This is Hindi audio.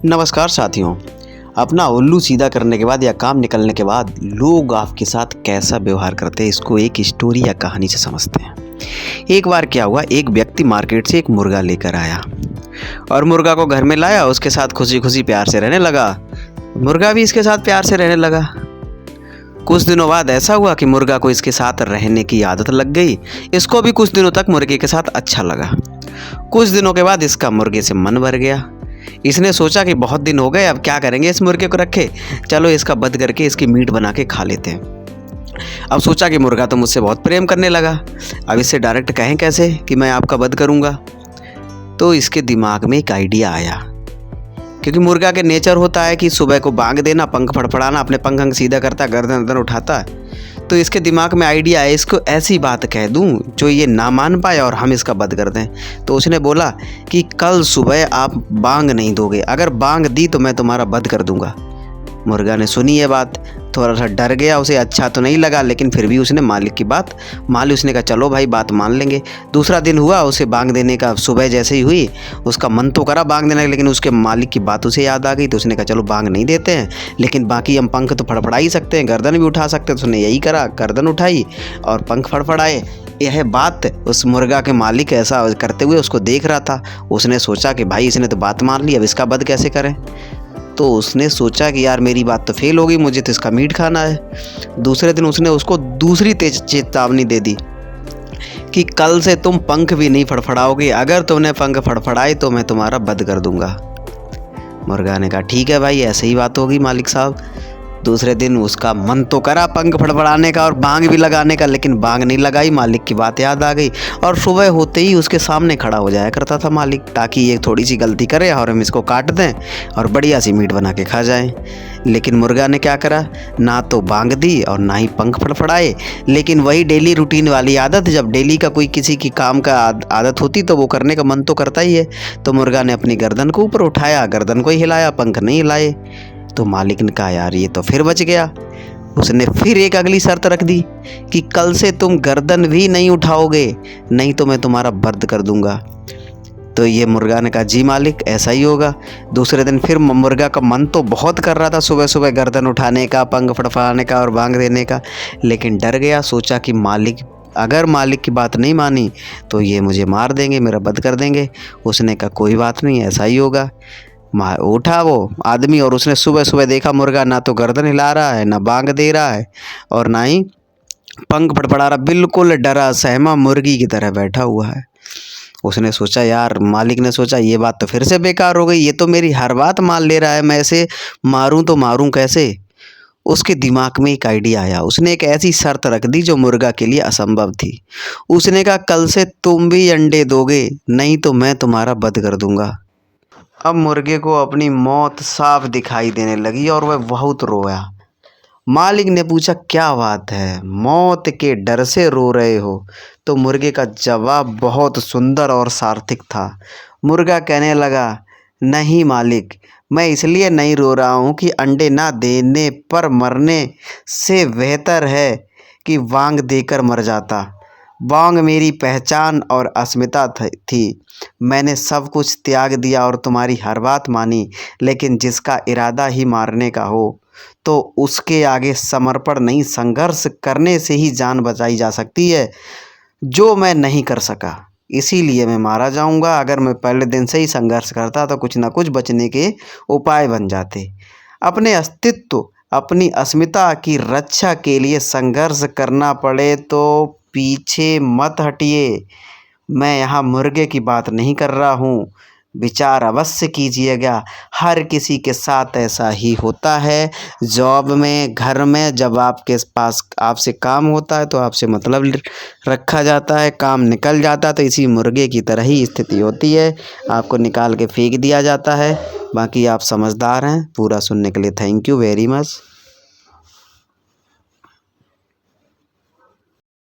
नमस्कार साथियों। अपना उल्लू सीधा करने के बाद या काम निकलने के बाद लोग आपके साथ कैसा व्यवहार करते हैं, इसको एक स्टोरी या कहानी से समझते हैं। एक बार क्या हुआ, एक व्यक्ति मार्केट से एक मुर्गा लेकर आया और मुर्गा को घर में लाया। उसके साथ खुशी खुशी प्यार से रहने लगा। मुर्गा भी इसके साथ प्यार से रहने लगा। कुछ दिनों बाद ऐसा हुआ कि मुर्गा को इसके साथ रहने की आदत लग गई। इसको भी कुछ दिनों तक मुर्गे के साथ अच्छा लगा। कुछ दिनों के बाद इसका मुर्गे से मन भर गया। इसने सोचा कि बहुत दिन हो गए, अब क्या करेंगे, इस मुर्गे को रखे, चलो इसका वध करके इसकी मीट बना के खा लेते हैं। अब सोचा कि मुर्गा तो मुझसे बहुत प्रेम करने लगा, अब इससे डायरेक्ट कहें कैसे कि मैं आपका वध करूंगा। तो इसके दिमाग में एक आइडिया आया, क्योंकि मुर्गा के नेचर होता है कि सुबह को बांग देना, पंख फड़फड़ाना, अपने पंख अंग सीधा करता, गर्दन गर्दन उठाता है। तो इसके दिमाग में आइडिया है, इसको ऐसी बात कह दूं जो ये ना मान पाए और हम इसका वध कर दें। तो उसने बोला कि कल सुबह आप बांग नहीं दोगे, अगर बांग दी तो मैं तुम्हारा वध कर दूंगा। मुर्गा ने सुनी ये बात, थोड़ा सा डर गया, उसे अच्छा तो नहीं लगा, लेकिन फिर भी उसने मालिक की बात मान ली। उसने कहा चलो भाई, बात मान लेंगे। दूसरा दिन हुआ, उसे बांग देने का सुबह जैसे ही हुई, उसका मन तो करा बांग देने का, लेकिन उसके मालिक की बात उसे याद आ गई। तो उसने कहा चलो बांग नहीं देते हैं, लेकिन बाकी हम पंख तो फड़फड़ा ही सकते हैं, गर्दन भी उठा सकते हैं। तो उसने यही करा, गर्दन उठाई और पंख फड़फड़ाए। यह बात उस मुर्गा के मालिक ऐसा करते हुए उसको देख रहा था। उसने सोचा कि भाई इसने तो बात मान ली, अब इसका वध कैसे करें। तो उसने सोचा कि यार मेरी बात तो फेल हो गई, मुझे तो इसका मीट खाना है। दूसरे दिन उसने उसको दूसरी तेज चेतावनी दे दी कि कल से तुम पंख भी नहीं फड़फड़ाओगे, अगर तुमने पंख फड़फड़ाए तो मैं तुम्हारा वध कर दूंगा। मुर्गा ने कहा ठीक है भाई, ऐसे ही बात होगी मालिक साहब। दूसरे दिन उसका मन तो करा पंख फड़फड़ाने का और बांग भी लगाने का, लेकिन बांग नहीं लगाई। मालिक की बात याद आ गई और सुबह होते ही उसके सामने खड़ा हो जाया करता था मालिक, ताकि ये थोड़ी सी गलती करे और हम इसको काट दें और बढ़िया सी मीट बना के खा जाएं। लेकिन मुर्गा ने क्या करा, ना तो बांग दी और ना ही पंख फड़फड़ाए, लेकिन वही डेली रूटीन वाली आदत, जब डेली का कोई किसी की काम का आदत होती तो वो करने का मन तो करता ही है। तो मुर्गा ने अपनी गर्दन को ऊपर उठाया, गर्दन को ही हिलाया, पंख नहीं हिलाए। तो मालिक ने कहा यार ये तो फिर बच गया। उसने फिर एक अगली शर्त रख दी कि कल से तुम गर्दन भी नहीं उठाओगे, नहीं तो मैं तुम्हारा वध कर दूंगा। तो ये मुर्गा ने कहा जी मालिक, ऐसा ही होगा। दूसरे दिन फिर मुर्गा का मन तो बहुत कर रहा था सुबह सुबह गर्दन उठाने का, पंख फड़फड़ाने का और बांग देने का, लेकिन डर गया। सोचा कि अगर मालिक की बात नहीं मानी तो ये मुझे मार देंगे, मेरा वध कर देंगे। उसने कहा कोई बात नहीं, ऐसा ही होगा। उठा वो आदमी और उसने सुबह सुबह देखा मुर्गा ना तो गर्दन हिला रहा है, ना बांग दे रहा है और ना ही पंख फड़फड़ा रहा, बिल्कुल डरा सहमा मुर्गी की तरह बैठा हुआ है। उसने सोचा यार, मालिक ने सोचा ये बात तो फिर से बेकार हो गई, ये तो मेरी हर बात मान ले रहा है, मैं इसे मारूं तो मारूं कैसे। उसके दिमाग में एक आइडिया आया। उसने एक ऐसी शर्त रख दी जो मुर्गा के लिए असंभव थी। उसने कहा कल से तुम भी अंडे दोगे, नहीं तो मैं तुम्हारा वध कर दूंगा। अब मुर्गे को अपनी मौत साफ दिखाई देने लगी और वह बहुत रोया। मालिक ने पूछा क्या बात है, मौत के डर से रो रहे हो। तो मुर्गे का जवाब बहुत सुंदर और सार्थक था। मुर्गा कहने लगा नहीं मालिक, मैं इसलिए नहीं रो रहा हूँ कि अंडे ना देने पर मरने से बेहतर है कि बांग देकर मर जाता। बांग मेरी पहचान और अस्मिता थी। मैंने सब कुछ त्याग दिया और तुम्हारी हर बात मानी, लेकिन जिसका इरादा ही मारने का हो तो उसके आगे समर्पण नहीं, संघर्ष करने से ही जान बचाई जा सकती है, जो मैं नहीं कर सका। इसीलिए मैं मारा जाऊंगा। अगर मैं पहले दिन से ही संघर्ष करता तो कुछ ना कुछ बचने के उपाय बन जाते। अपने अस्तित्व, अपनी अस्मिता की रक्षा के लिए संघर्ष करना पड़े तो पीछे मत हटिए। मैं यहाँ मुर्गे की बात नहीं कर रहा हूँ, विचार अवश्य कीजिएगा। हर किसी के साथ ऐसा ही होता है। जॉब में, घर में, जब आपके पास आपसे काम होता है तो आपसे मतलब रखा जाता है, काम निकल जाता है तो इसी मुर्गे की तरह ही स्थिति होती है, आपको निकाल के फेंक दिया जाता है। बाकी आप समझदार हैं। पूरा सुनने के लिए थैंक यू वेरी मच।